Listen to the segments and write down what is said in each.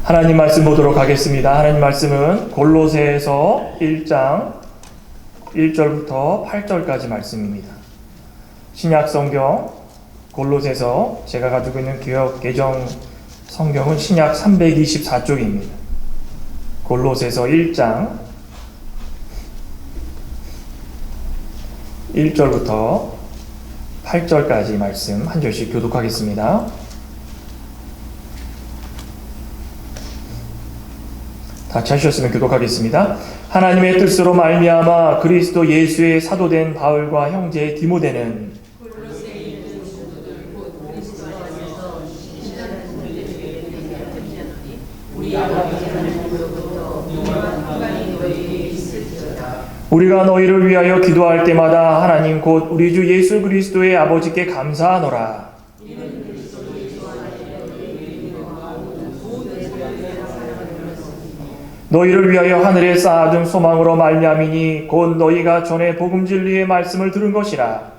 하나님 말씀 보도록 하겠습니다. 하나님 말씀은 골로새서 1장 1절부터 8절까지 말씀입니다. 신약 성경 골로새서 제가 가지고 있는 구약 개정 성경은 신약 324쪽입니다. 골로새서 1장 1절부터 8절까지 말씀 한 절씩 교독하겠습니다. 다 찾으셨으면 교독하겠습니다. 하나님의 뜻으로 말미암아 그리스도 예수의 사도된 바울과 형제 디모데는 우리가 너희를 위하여 기도할 때마다 하나님 곧 우리 주 예수 그리스도의 아버지께 감사하노라. 너희를 위하여 하늘에 쌓아둔 소망으로 말미암이니 곧 너희가 전에 복음 진리의 말씀을 들은 것이라.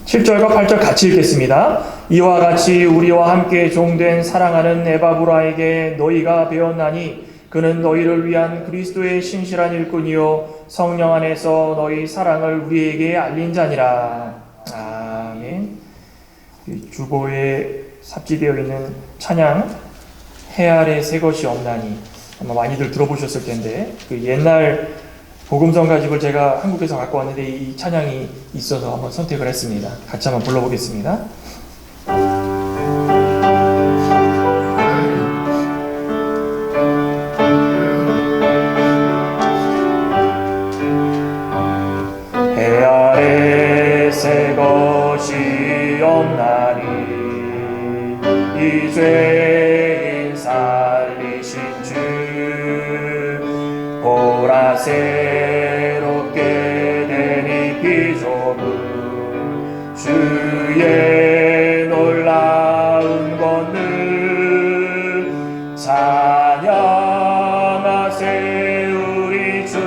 칠 7절과 8절 같이 읽겠습니다. 이와 같이 우리와 함께 종된 사랑하는 에바브라에게 너희가 배웠나니 그는 너희를 위한 그리스도의 신실한 일꾼이요 성령 안에서 너희 사랑을 우리에게 알린 자니라. 아멘. 주보에 삽지되어 있는 찬양 해 아래 새 것이 없나니 아마 많이들 들어보셨을 텐데 그 옛날 복음성 가지고 제가 한국에서 갖고 왔는데 이 찬양이 있어서 한번 선택을 했습니다. 같이 한번 불러보겠습니다. 해 아래 새 것이 없나니 이 죄인 살리신 주 보라 새롭게 되니 비조물 주의 놀라운 권능 찬양하세 우리 주.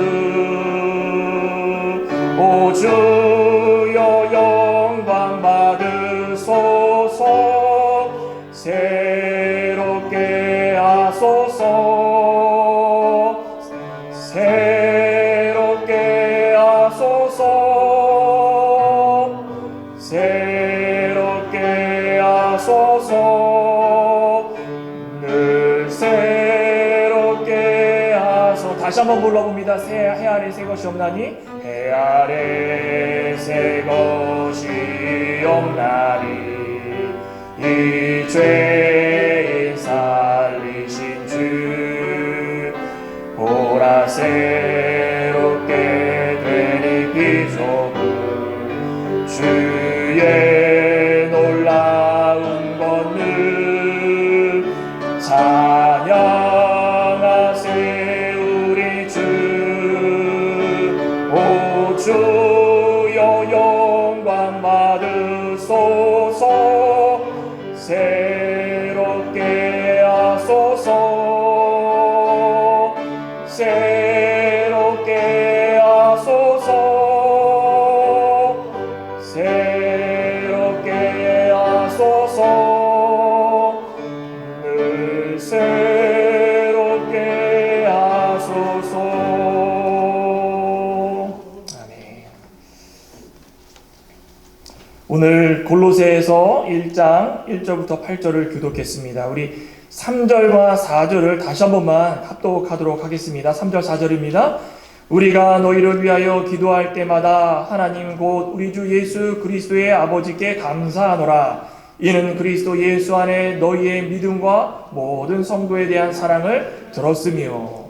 오 주여 영광 받으소서 새롭게 하소서 새롭게 하소서 새롭게 하소서 늘 새롭게 하소서. 다시 한번 불러봅니다. 해 아래 새 것이 없나니 해 아래 새 것이 없나니 이 죄인 살리신 주 보라 새롭게 되니 비조물 주의 놀라운 권능 찬양하세 우리 주. 오 주여 영광 받으소서 새롭게 하소서 새롭게 하소서 새롭게 하소서 늘 새롭게 하소서. 아멘. 오늘 골로새에서 1장 1절부터 8절을 교독했습니다. 우리 3절과 4절을 다시 한 번만 합독하도록 하겠습니다. 3절 4절입니다. 우리가 너희를 위하여 기도할 때마다 하나님 곧 우리 주 예수 그리스도의 아버지께 감사하노라. 이는 그리스도 예수 안에 너희의 믿음과 모든 성도에 대한 사랑을 들었으며.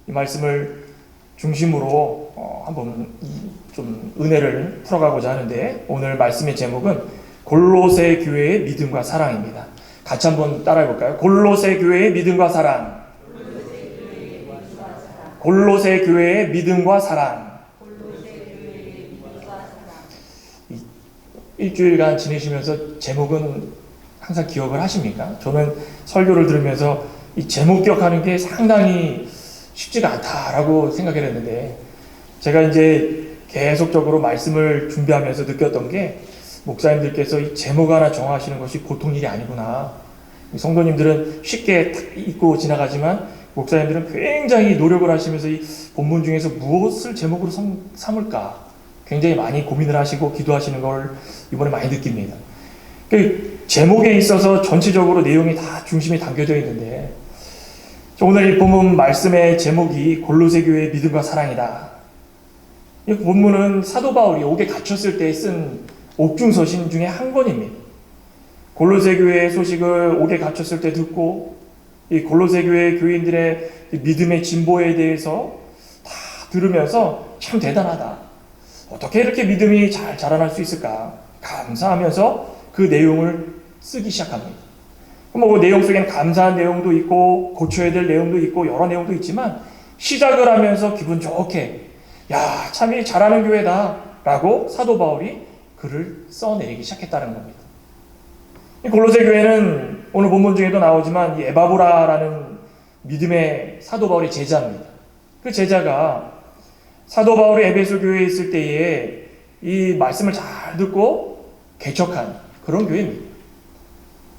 이 말씀을 중심으로 한번 좀 은혜를 풀어가고자 하는데 오늘 말씀의 제목은 골로새 교회의 믿음과 사랑입니다. 같이 한번 따라해 볼까요? 골로새 교회의 믿음과 사랑. 골로새 교회의 믿음과 사랑. 일주일간 지내시면서 제목은 항상 기억을 하십니까? 저는 설교를 들으면서 이 제목 기억하는 게 상당히 쉽지가 않다라고 생각을 했는데, 제가 이제 계속적으로 말씀을 준비하면서 느꼈던 게, 목사님들께서 이 제목 하나 정하시는 것이 보통 일이 아니구나. 성도님들은 쉽게 읽고 지나가지만 목사님들은 굉장히 노력을 하시면서 이 본문 중에서 무엇을 제목으로 삼을까 굉장히 많이 고민을 하시고 기도하시는 걸 이번에 많이 느낍니다. 그 제목에 있어서 전체적으로 내용이 다 중심이 담겨져 있는데, 오늘 이 본문 말씀의 제목이 골로새 교회의 믿음과 사랑이다. 이 본문은 사도 바울이 옥에 갇혔을 때 쓴 옥중서신 중에 한 권입니다. 골로새 교회의 소식을 옥에 갇혔을 때 듣고 이 골로새 교회 교인들의 믿음의 진보에 대해서 다 들으면서 참 대단하다. 어떻게 이렇게 믿음이 잘 자라날 수 있을까? 감사하면서 그 내용을 쓰기 시작합니다. 뭐 내용 속에는 감사한 내용도 있고 고쳐야 될 내용도 있고 여러 내용도 있지만, 시작을 하면서 기분 좋게 야, 참 이 잘하는 교회다 라고 사도 바울이 글을 써내리기 시작했다는 겁니다. 이 골로새 교회는 오늘 본문 중에도 나오지만 이 에바브라라는 믿음의 사도 바울의 제자입니다. 그 제자가 사도 바울이 에베소 교회에 있을 때에 이 말씀을 잘 듣고 개척한 그런 교회입니다.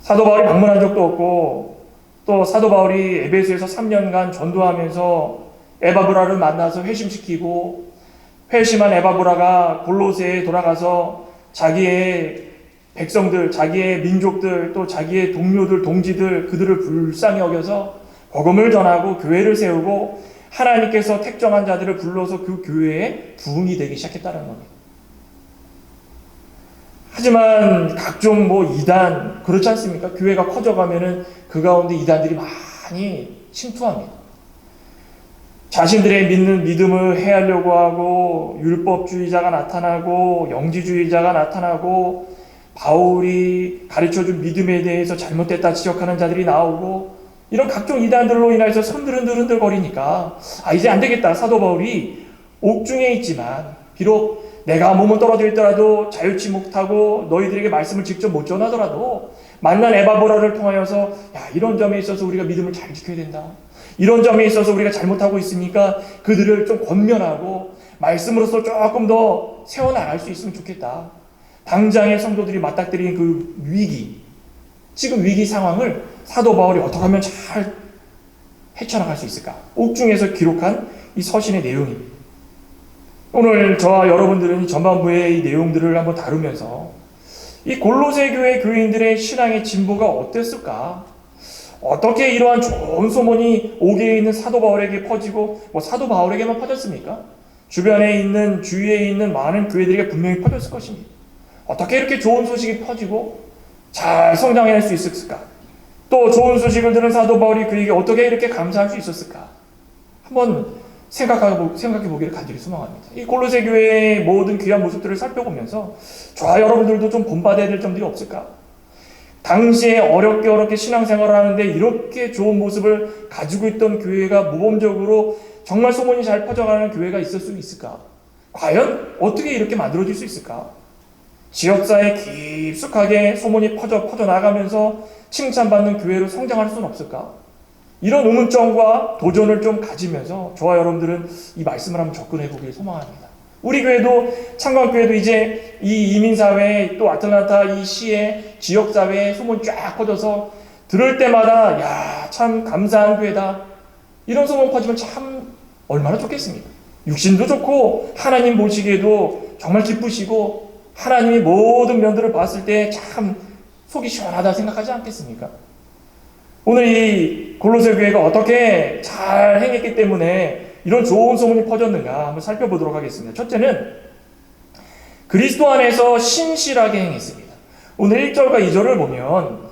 사도 바울이 방문한 적도 없고, 또 사도 바울이 에베소에서 3년간 전도하면서 에바브라를 만나서 회심시키고, 회심한 에바브라가 골로새에 돌아가서 자기의 백성들, 자기의 민족들, 또 자기의 동료들, 동지들, 그들을 불쌍히 여겨서 복음을 전하고 교회를 세우고 하나님께서 택정한 자들을 불러서 그 교회에 부흥이 되기 시작했다는 겁니다. 하지만 각종 이단, 그렇지 않습니까? 교회가 커져가면은 그 가운데 이단들이 많이 침투합니다. 자신들의 믿는 믿음을 해하려고 하고, 율법주의자가 나타나고, 영지주의자가 나타나고, 바울이 가르쳐준 믿음에 대해서 잘못됐다 지적하는 자들이 나오고, 이런 각종 이단들로 인해서 손들흔들 거리니까 이제 안 되겠다. 사도 바울이 옥중에 있지만 비록 내가 몸은 떨어져 있더라도 자유치 못하고 너희들에게 말씀을 직접 못 전하더라도 만난 에바브라를 통하여서 이런 점에 있어서 우리가 믿음을 잘 지켜야 된다. 이런 점에 있어서 우리가 잘못하고 있으니까 그들을 좀 권면하고 말씀으로서 조금 더 세워나갈 수 있으면 좋겠다. 당장의 성도들이 맞닥뜨린 그 위기, 지금 위기 상황을 사도 바울이 어떻게 하면 잘 헤쳐나갈 수 있을까? 옥중에서 기록한 이 서신의 내용입니다. 오늘 저와 여러분들은 이 전반부의 이 내용들을 한번 다루면서 이 골로새 교회 교인들의 신앙의 진보가 어땠을까? 어떻게 이러한 좋은 소문이 옥에 있는 사도 바울에게 퍼지고 사도 바울에게만 퍼졌습니까? 주변에 있는 주위에 있는 많은 교회들에게 분명히 퍼졌을 것입니다. 어떻게 이렇게 좋은 소식이 퍼지고 잘 성장해낼 수 있었을까? 또 좋은 소식을 들은 사도 바울이 그에게 어떻게 이렇게 감사할 수 있었을까? 한번 생각해 보기를 간절히 소망합니다. 이 골로새 교회의 모든 귀한 모습들을 살펴보면서 저와 여러분들도 좀 본받아야 될 점들이 없을까? 당시에 어렵게 신앙생활을 하는데 이렇게 좋은 모습을 가지고 있던 교회가 모범적으로 정말 소문이 잘 퍼져가는 교회가 있을 수 있을까? 과연 어떻게 이렇게 만들어질 수 있을까? 지역사회에 깊숙하게 소문이 퍼져나가면서 칭찬받는 교회로 성장할 수는 없을까? 이런 의문점과 도전을 좀 가지면서 저와 여러분들은 이 말씀을 한번 접근해 보길 소망합니다. 우리 교회도, 창광교회도 이제 이 이민사회, 또 아틀란타 이 시의 지역사회에 소문이 쫙 퍼져서 들을 때마다 참 감사한 교회다. 이런 소문 퍼지면 참 얼마나 좋겠습니까? 육신도 좋고 하나님 보시기에도 정말 기쁘시고 하나님이 모든 면들을 봤을 때 참 속이 시원하다 생각하지 않겠습니까? 오늘 이 골로새 교회가 어떻게 잘 행했기 때문에 이런 좋은 소문이 퍼졌는가 한번 살펴보도록 하겠습니다. 첫째는 그리스도 안에서 신실하게 행했습니다. 오늘 1절과 2절을 보면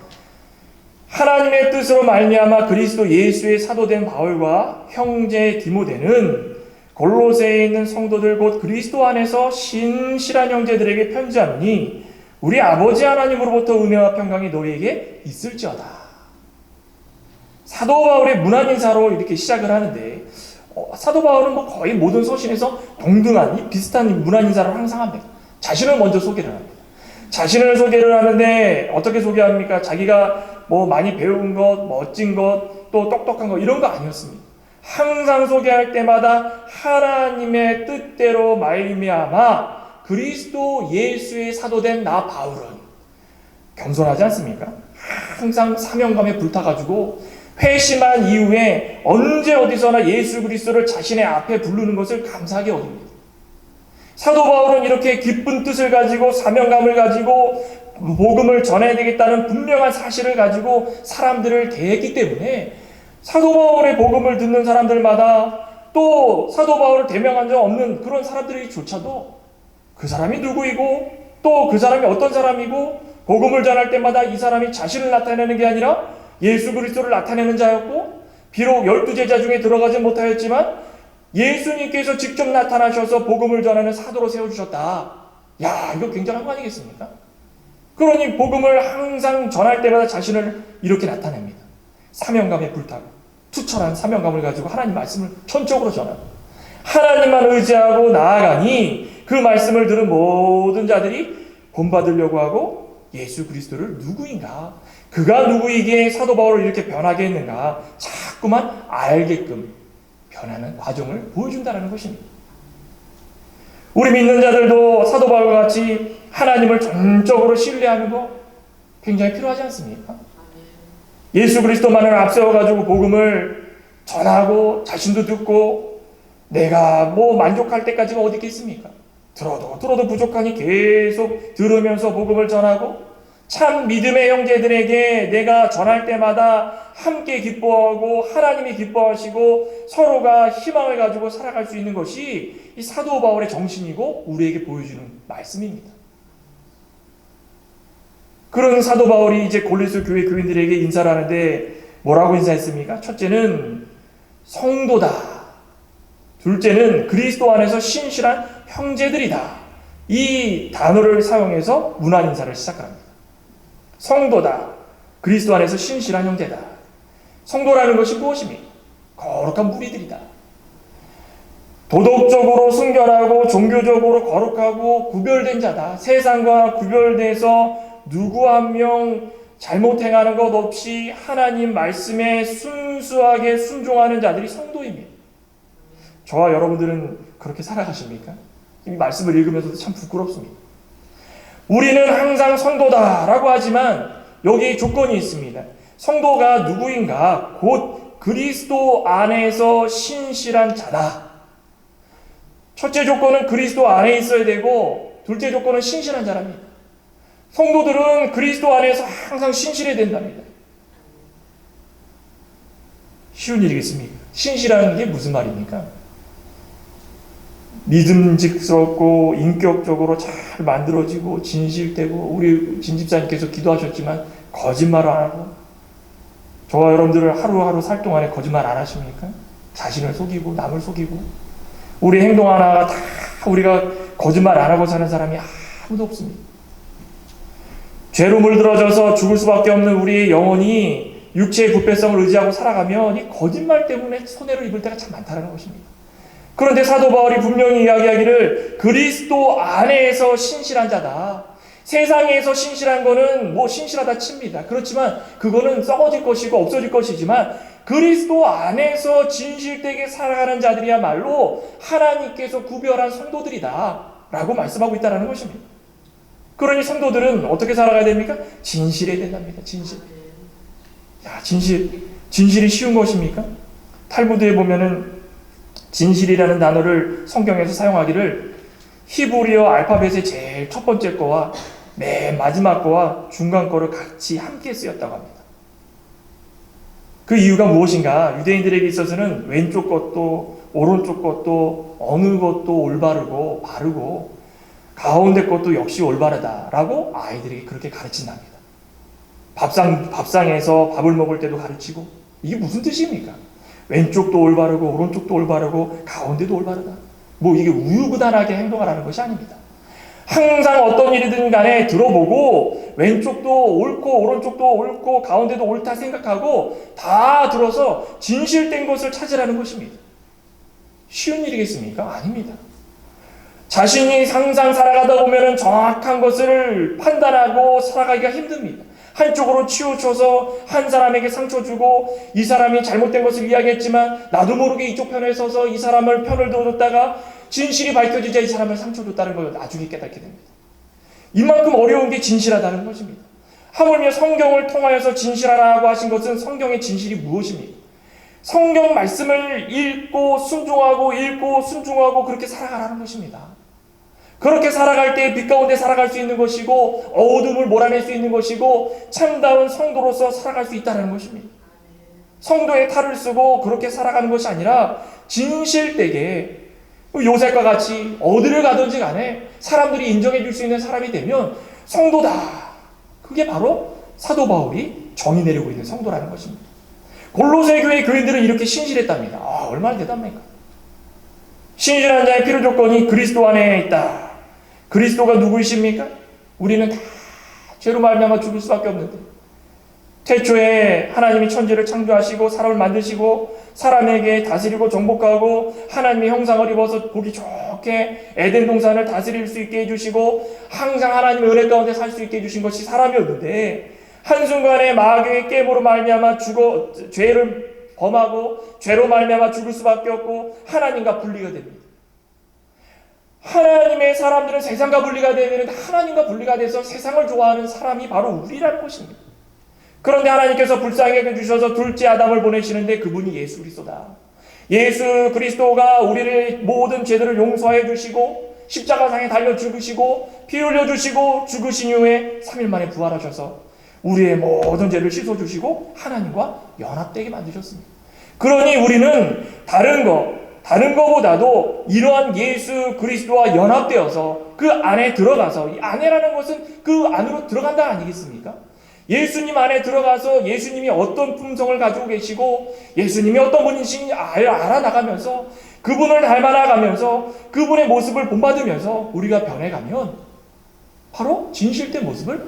하나님의 뜻으로 말미암아 그리스도 예수의 사도된 바울과 형제 디모데는 골로새에 있는 성도들 곧 그리스도 안에서 신실한 형제들에게 편지하노니 우리 아버지 하나님으로부터 은혜와 평강이 너희에게 있을지어다. 사도 바울의 문안 인사로 이렇게 시작을 하는데 사도 바울은 거의 모든 서신에서 동등한 비슷한 문안 인사를 항상 합니다. 자신을 먼저 소개를 합니다. 자신을 소개를 하는데 어떻게 소개합니까? 자기가 많이 배운 것, 멋진 것, 또 똑똑한 것 이런 거 아니었습니다. 항상 소개할 때마다 하나님의 뜻대로 말미암아 그리스도 예수의 사도된 나 바울은 겸손하지 않습니까? 항상 사명감에 불타가지고 회심한 이후에 언제 어디서나 예수 그리스도를 자신의 앞에 부르는 것을 감사하게 여깁니다. 사도 바울은 이렇게 기쁜 뜻을 가지고 사명감을 가지고 복음을 전해야 되겠다는 분명한 사실을 가지고 사람들을 대했기 때문에 사도 바울의 복음을 듣는 사람들마다 또 사도 바울을 대명한 적 없는 그런 사람들조차도 그 사람이 누구이고 또 그 사람이 어떤 사람이고 복음을 전할 때마다 이 사람이 자신을 나타내는 게 아니라 예수 그리스도를 나타내는 자였고 비록 12제자 중에 들어가지 못하였지만 예수님께서 직접 나타나셔서 복음을 전하는 사도로 세워주셨다. 야, 이거 굉장한 거 아니겠습니까? 그러니 복음을 항상 전할 때마다 자신을 이렇게 나타냅니다. 사명감에 불타고 투철한 사명감을 가지고 하나님 말씀을 전적으로 전하고 하나님만 의지하고 나아가니 그 말씀을 들은 모든 자들이 본받으려고 하고 예수 그리스도를 누구인가? 그가 누구이기에 사도 바울을 이렇게 변하게 했는가? 자꾸만 알게끔 변하는 과정을 보여준다는 것입니다. 우리 믿는 자들도 사도 바울과 같이 하나님을 전적으로 신뢰하는 거 굉장히 필요하지 않습니까? 예수 그리스도만을 앞세워가지고 복음을 전하고 자신도 듣고 내가 뭐 만족할 때까지가 어디 있겠습니까? 들어도 부족하니 계속 들으면서 복음을 전하고 참 믿음의 형제들에게 내가 전할 때마다 함께 기뻐하고 하나님이 기뻐하시고 서로가 희망을 가지고 살아갈 수 있는 것이 이 사도 바울의 정신이고 우리에게 보여주는 말씀입니다. 그런 사도 바울이 이제 골로새 교회 교인들에게 인사를 하는데 뭐라고 인사했습니까? 첫째는 성도다. 둘째는 그리스도 안에서 신실한 형제들이다. 이 단어를 사용해서 문안 인사를 시작합니다. 성도다. 그리스도 안에서 신실한 형제다. 성도라는 것이 무엇입니까? 거룩한 무리들이다. 도덕적으로 순결하고 종교적으로 거룩하고 구별된 자다. 세상과 구별돼서 누구 한 명 잘못 행하는 것 없이 하나님 말씀에 순수하게 순종하는 자들이 성도입니다. 저와 여러분들은 그렇게 살아가십니까? 이 말씀을 읽으면서도 참 부끄럽습니다. 우리는 항상 성도다라고 하지만 여기 조건이 있습니다. 성도가 누구인가? 곧 그리스도 안에서 신실한 자다. 첫째 조건은 그리스도 안에 있어야 되고 둘째 조건은 신실한 자랍니다. 성도들은 그리스도 안에서 항상 신실해야 된답니다. 쉬운 일이겠습니까? 신실한 게 무슨 말입니까? 믿음직스럽고 인격적으로 잘 만들어지고 진실되고 우리 진집사님께서 기도하셨지만 거짓말 안 하고 저와 여러분들은 하루하루 살 동안에 거짓말 안 하십니까? 자신을 속이고 남을 속이고 우리 행동 하나가 다 우리가 거짓말 안 하고 사는 사람이 아무도 없습니다. 죄로 물들어져서 죽을 수밖에 없는 우리의 영혼이 육체의 부패성을 의지하고 살아가면 이 거짓말 때문에 손해를 입을 때가 참 많다는 것입니다. 그런데 사도 바울이 분명히 이야기하기를 그리스도 안에서 신실한 자다. 세상에서 신실한 거는 뭐 신실하다 칩니다. 그렇지만 그거는 썩어질 것이고 없어질 것이지만 그리스도 안에서 진실되게 살아가는 자들이야말로 하나님께서 구별한 성도들이다 라고 말씀하고 있다는 것입니다. 그러니 성도들은 어떻게 살아가야 됩니까? 진실해야 된답니다. 진실. 야, 진실이 쉬운 것입니까? 탈무드에 보면은 진실이라는 단어를 성경에서 사용하기를 히브리어 알파벳의 제일 첫 번째 거와 맨 마지막 거와 중간 거를 같이 함께 쓰였다고 합니다. 그 이유가 무엇인가? 유대인들에게 있어서는 왼쪽 것도 오른쪽 것도 어느 것도 올바르고 바르고 가운데 것도 역시 올바르다라고 아이들에게 그렇게 가르친답니다. 밥상에서 밥을 먹을 때도 가르치고 이게 무슨 뜻입니까? 왼쪽도 올바르고 오른쪽도 올바르고 가운데도 올바르다. 뭐 이게 우유부단하게 행동하라는 것이 아닙니다. 항상 어떤 일이든 간에 들어보고 왼쪽도 옳고 오른쪽도 옳고 가운데도 옳다 생각하고 다 들어서 진실된 것을 찾으라는 것입니다. 쉬운 일이겠습니까? 아닙니다. 자신이 항상 살아가다 보면 정확한 것을 판단하고 살아가기가 힘듭니다. 한쪽으로 치우쳐서 한 사람에게 상처 주고 이 사람이 잘못된 것을 이야기했지만 나도 모르게 이쪽 편에 서서 이 사람을 편을 들어줬다가 진실이 밝혀지자 이 사람을 상처 줬다는 걸 나중에 깨닫게 됩니다. 이만큼 어려운 게 진실하다는 것입니다. 하물며 성경을 통하여서 진실하라고 하신 것은 성경의 진실이 무엇입니까? 성경 말씀을 읽고 순종하고 그렇게 살아가라는 것입니다. 그렇게 살아갈 때 빛 가운데 살아갈 수 있는 것이고 어둠을 몰아낼 수 있는 것이고 참다운 성도로서 살아갈 수 있다는 것입니다. 성도의 탈을 쓰고 그렇게 살아가는 것이 아니라 진실되게 요셉과 같이 어디를 가든지 간에 사람들이 인정해 줄 수 있는 사람이 되면 성도다. 그게 바로 사도 바울이 정의 내리고 있는 성도라는 것입니다. 골로새 교회 교인들은 이렇게 신실했답니다. 얼마나 대단합니까? 신실한 자의 필요 조건이 그리스도 안에 있다. 그리스도가 누구이십니까? 우리는 다 죄로 말미암아 죽을 수밖에 없는데 태초에 하나님이 천지를 창조하시고 사람을 만드시고 사람에게 다스리고 정복하고 하나님의 형상을 입어서 보기 좋게 에덴 동산을 다스릴 수 있게 해주시고 항상 하나님의 은혜 가운데 살 수 있게 해주신 것이 사람이었는데 한순간에 마귀의 깨므로 말미암아 죄를 범하고 죄로 말미암아 죽을 수밖에 없고 하나님과 분리가 됩니다. 하나님의 사람들은 세상과 분리가 되는데 하나님과 분리가 돼서 세상을 좋아하는 사람이 바로 우리라는 것입니다. 그런데 하나님께서 불쌍히 여겨주셔서 둘째 아담을 보내시는데 그분이 예수 그리스도다. 예수 그리스도가 우리를 모든 죄들을 용서해 주시고 십자가상에 달려 죽으시고 피 흘려 주시고 죽으신 이후에 3일 만에 부활하셔서 우리의 모든 죄를 씻어주시고 하나님과 연합되게 만드셨습니다. 그러니 우리는 다른 거보다도 이러한 예수 그리스도와 연합되어서 그 안에 들어가서 이 안에라는 것은 그 안으로 들어간다 아니겠습니까? 예수님 안에 들어가서 예수님이 어떤 품성을 가지고 계시고 예수님이 어떤 분이신지 알아나가면서 그분을 닮아나가면서 그분의 모습을 본받으면서 우리가 변해가면 바로 진실된 모습을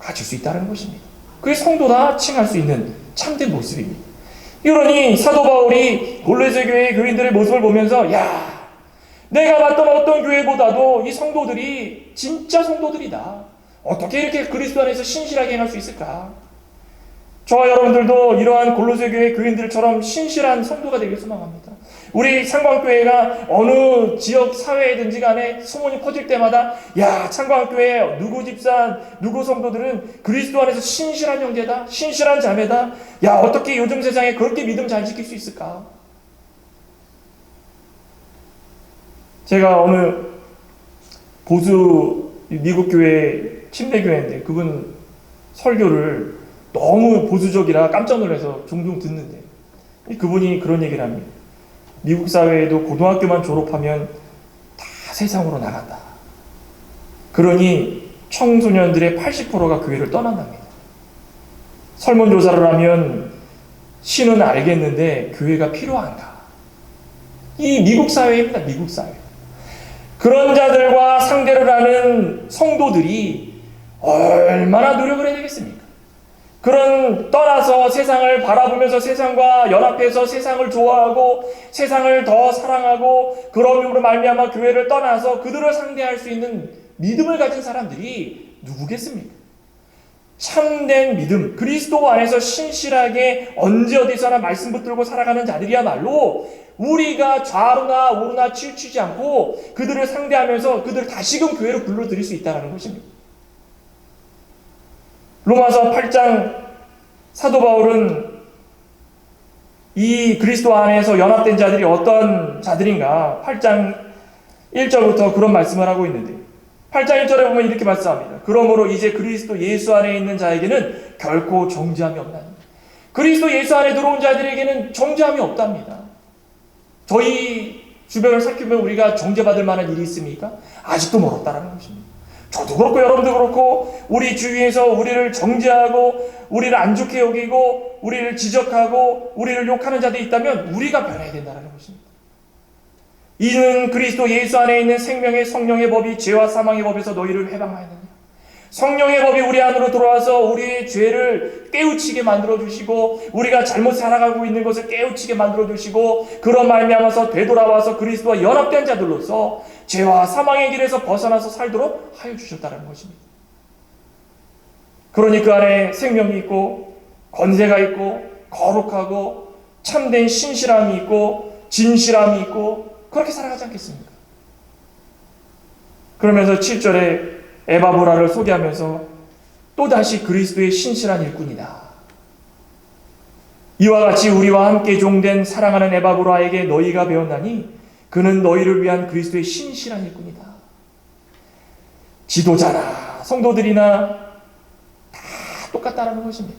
가질 수 있다는 것입니다. 그게 성도다 칭할 수 있는 참된 모습입니다. 그러니 사도 바울이 골로새 교회의 교인들의 모습을 보면서 내가 봤던 어떤 교회보다도 이 성도들이 진짜 성도들이다. 어떻게 이렇게 그리스도 안에서 신실하게 행할 수 있을까? 저와 여러분들도 이러한 골로새 교회 교인들처럼 신실한 성도가 되길 소망합니다. 우리 창광교회가 어느 지역 사회든지 간에 소문이 퍼질 때마다 창광교회 누구 집사 누구 성도들은 그리스도 안에서 신실한 형제다, 신실한 자매다. 어떻게 요즘 세상에 그렇게 믿음 잘 지킬 수 있을까? 제가 어느 보수 미국 교회 침례교회인데 그분 설교를 너무 보수적이라 깜짝 놀라서 종종 듣는데 그분이 그런 얘기를 합니다. 미국 사회에도 고등학교만 졸업하면 다 세상으로 나간다. 그러니 청소년들의 80%가 교회를 떠난답니다. 설문조사를 하면 신은 알겠는데 교회가 필요한가? 이 미국 사회입니다. 미국 사회. 그런 자들과 상대를 하는 성도들이 얼마나 노력을 해야 되겠습니까? 그런 떠나서 세상을 바라보면서 세상과 연합해서 세상을 좋아하고 세상을 더 사랑하고 그러므로 말미암아 교회를 떠나서 그들을 상대할 수 있는 믿음을 가진 사람들이 누구겠습니까? 참된 믿음, 그리스도 안에서 신실하게 언제 어디서나 말씀 붙들고 살아가는 자들이야말로 우리가 좌로나 우로나 치우치지 않고 그들을 상대하면서 그들을 다시금 교회로 불러들일 수 있다는 것입니다. 로마서 8장 사도 바울은 이 그리스도 안에서 연합된 자들이 어떤 자들인가 8장 1절부터 그런 말씀을 하고 있는데 8장 1절에 보면 이렇게 말씀합니다. 그러므로 이제 그리스도 예수 안에 있는 자에게는 결코 정죄함이 없나니. 그리스도 예수 안에 들어온 자들에게는 정죄함이 없답니다. 저희 주변을 살피면 우리가 정죄받을 만한 일이 있습니까? 아직도 멀었다라는 것입니다. 저도 그렇고 여러분도 그렇고 우리 주위에서 우리를 정죄하고 우리를 안 좋게 여기고 우리를 지적하고 우리를 욕하는 자들이 있다면 우리가 변해야 된다는 것입니다. 이는 그리스도 예수 안에 있는 생명의 성령의 법이 죄와 사망의 법에서 너희를 해방하였느냐. 성령의 법이 우리 안으로 들어와서 우리의 죄를 깨우치게 만들어주시고 우리가 잘못 살아가고 있는 것을 깨우치게 만들어주시고 그런 말미암아서 되돌아와서 그리스도와 연합된 자들로서 죄와 사망의 길에서 벗어나서 살도록 하여 주셨다는 것입니다. 그러니 그 안에 생명이 있고 권세가 있고 거룩하고 참된 신실함이 있고 진실함이 있고 그렇게 살아가지 않겠습니까? 그러면서 7절에 에바브라를 소개하면서 또다시 그리스도의 신실한 일꾼이다. 이와 같이 우리와 함께 종된 사랑하는 에바브라에게 너희가 배웠나니 그는 너희를 위한 그리스도의 신실한 일꾼이다. 지도자나 성도들이나 다 똑같다는 것입니다.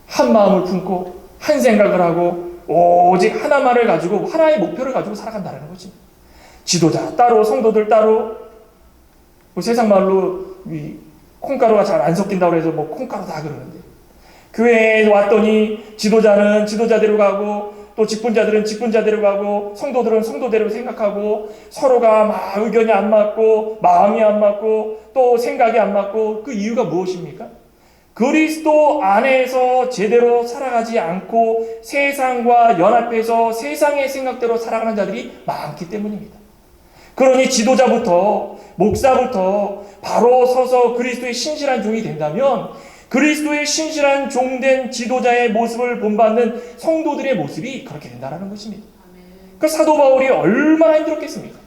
한 마음을 품고 한 생각을 하고 오직 하나만을 가지고 하나의 목표를 가지고 살아간다는 것입니다. 지도자 따로 성도들 따로 뭐 세상 말로 콩가루가 잘 안 섞인다고 해서 뭐 콩가루다 그러는데 교회에 왔더니 지도자는 지도자대로 가고 또 직분자들은 직분자대로 가고 성도들은 성도대로 생각하고 서로가 막 의견이 안 맞고 마음이 안 맞고 또 생각이 안 맞고 그 이유가 무엇입니까? 그리스도 안에서 제대로 살아가지 않고 세상과 연합해서 세상의 생각대로 살아가는 자들이 많기 때문입니다. 그러니 지도자부터 목사부터 바로 서서 그리스도의 신실한 종이 된다면 그리스도의 신실한 종된 지도자의 모습을 본받는 성도들의 모습이 그렇게 된다는 것입니다. 그 사도 바울이 얼마나 힘들었겠습니까?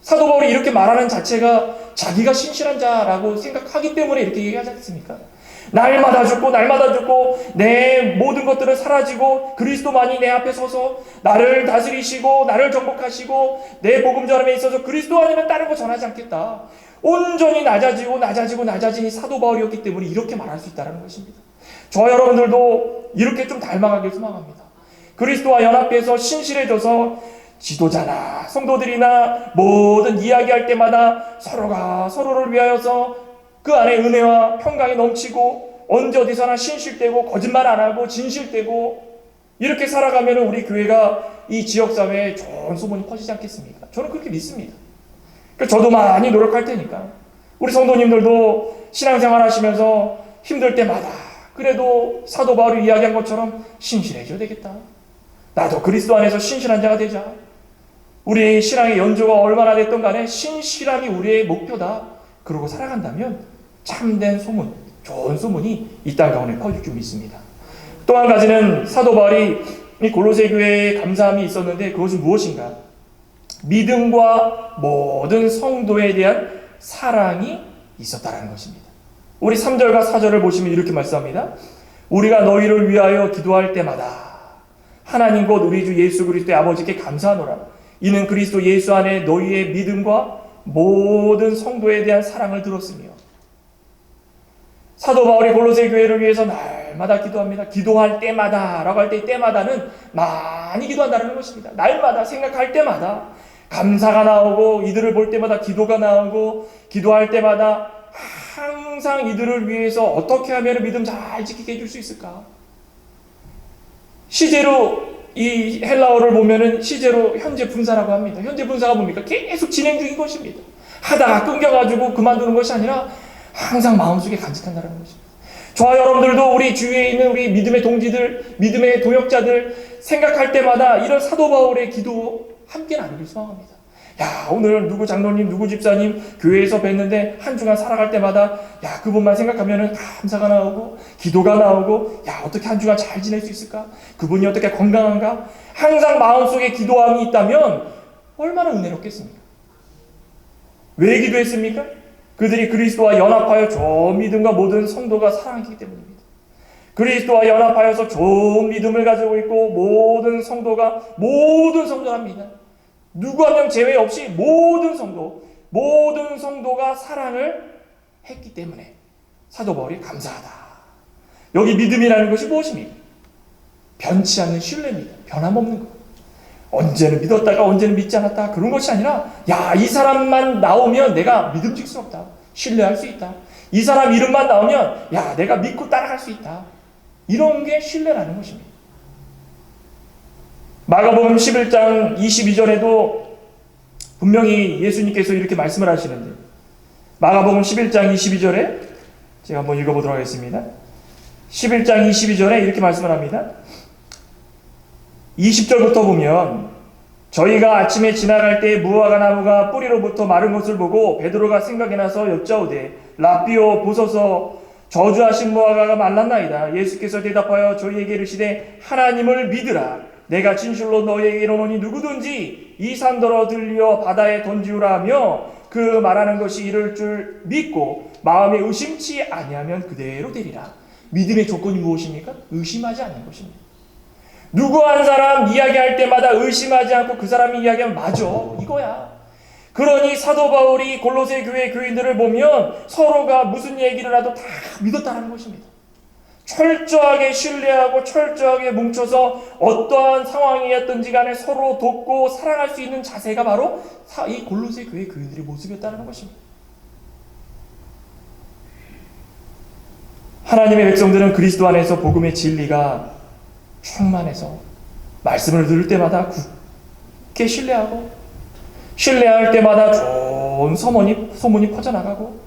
사도 바울이 이렇게 말하는 자체가 자기가 신실한 자라고 생각하기 때문에 이렇게 얘기하지 않습니까? 날마다 죽고 날마다 죽고 내 모든 것들은 사라지고 그리스도만이 내 앞에 서서 나를 다스리시고 나를 정복하시고 내 복음 전함에 있어서 그리스도 아니면 다른 거 전하지 않겠다. 온전히 낮아지니 사도 바울이었기 때문에 이렇게 말할 수 있다는 것입니다. 저 여러분들도 이렇게 좀 닮아가길 소망합니다. 그리스도와 연합해서 신실해져서 지도자나 성도들이나 모든 이야기할 때마다 서로가 서로를 위하여서 그 안에 은혜와 평강이 넘치고 언제 어디서나 신실되고 거짓말 안 하고 진실되고 이렇게 살아가면 우리 교회가 이 지역사회에 좋은 소문이 퍼지지 않겠습니까? 저는 그렇게 믿습니다. 저도 많이 노력할 테니까 우리 성도님들도 신앙생활 하시면서 힘들 때마다 그래도 사도 바울이 이야기한 것처럼 신실해져야 되겠다. 나도 그리스도 안에서 신실한 자가 되자. 우리 신앙의 연조가 얼마나 됐던 간에 신실함이 우리의 목표다. 그러고 살아간다면 참된 소문, 좋은 소문이 이 땅 가운데 퍼질 줄 믿습니다. 또 한 가지는 사도 바울이 이 골로새 교회에 감사함이 있었는데 그것은 무엇인가? 믿음과 모든 성도에 대한 사랑이 있었다는 것입니다. 우리 3절과 4절을 보시면 이렇게 말씀합니다. 우리가 너희를 위하여 기도할 때마다 하나님 곧 우리 주 예수 그리스도의 아버지께 감사하노라. 이는 그리스도 예수 안에 너희의 믿음과 모든 성도에 대한 사랑을 들었으며. 사도 바울이 골로새 교회를 위해서 날마다 기도합니다. 기도할 때마다 라고 할 때 때마다는 많이 기도한다는 것입니다. 날마다 생각할 때마다 감사가 나오고 이들을 볼 때마다 기도가 나오고 기도할 때마다 항상 이들을 위해서 어떻게 하면 믿음 잘 지키게 해줄 수 있을까? 시제로 이 헬라어를 보면은 시제로 현재 분사라고 합니다. 현재 분사가 뭡니까? 계속 진행 중인 것입니다. 하다가 끊겨가지고 그만두는 것이 아니라 항상 마음속에 간직한다는 것입니다. 저와 여러분들도 우리 주위에 있는 우리 믿음의 동지들, 믿음의 도역자들 생각할 때마다 이런 사도 바울의 기도 함께 나누길 소망합니다. 야, 오늘 누구 장로님, 누구 집사님 교회에서 뵀는데 한 주간 살아갈 때마다 야, 그분만 생각하면은 감사가 나오고 기도가 나오고 야, 어떻게 한 주간 잘 지낼 수 있을까? 그분이 어떻게 건강한가? 항상 마음속에 기도함이 있다면 얼마나 은혜롭겠습니까? 왜 기도했습니까? 그들이 그리스도와 연합하여 좋은 믿음과 모든 성도가 사랑하기 때문입니다. 그리스도와 연합하여서 좋은 믿음을 가지고 있고 모든 성도랍니다. 누구 한 명 제외 없이 모든 성도가 사랑을 했기 때문에 사도 바울이 감사하다. 여기 믿음이라는 것이 무엇입니까? 변치 않는 신뢰입니다. 변함없는 것. 언제는 믿었다가 언제는 믿지 않았다. 그런 것이 아니라 야, 이 사람만 나오면 내가 믿음직스럽다. 신뢰할 수 있다. 이 사람 이름만 나오면 야, 내가 믿고 따라갈 수 있다. 이런 게 신뢰라는 것입니다. 마가복음 11장 22절에도 분명히 예수님께서 이렇게 말씀을 하시는데 마가복음 11장 22절에 제가 한번 읽어보도록 하겠습니다. 11장 22절에 이렇게 말씀을 합니다. 20절부터 보면 저희가 아침에 지나갈 때 무화과 나무가 뿌리로부터 마른 것을 보고 베드로가 생각이 나서 여짜오되 라삐오 보소서 저주하신 무화과가 말랐나이다. 예수께서 대답하여 저희에게 이르시되 하나님을 믿으라. 내가 진실로 너희에게 이르노니 누구든지 이 산더러 들려 바다에 던지우라 하며 그 말하는 것이 이를 줄 믿고 마음에 의심치 아니하면 그대로 되리라. 믿음의 조건이 무엇입니까? 의심하지 않는 것입니다. 누구 한 사람 이야기할 때마다 의심하지 않고 그 사람이 이야기하면 맞아, 이거야. 그러니 사도 바울이 골로새 교회 교인들을 보면 서로가 무슨 얘기를 하도 다 믿었다는 것입니다. 철저하게 신뢰하고 철저하게 뭉쳐서 어떠한 상황이었든지 간에 서로 돕고 사랑할 수 있는 자세가 바로 이 골로새 교회 교인들의 모습이었다는 것입니다. 하나님의 백성들은 그리스도 안에서 복음의 진리가 충만해서 말씀을 들을 때마다 굳게 신뢰하고 신뢰할 때마다 좋은 소문이 퍼져나가고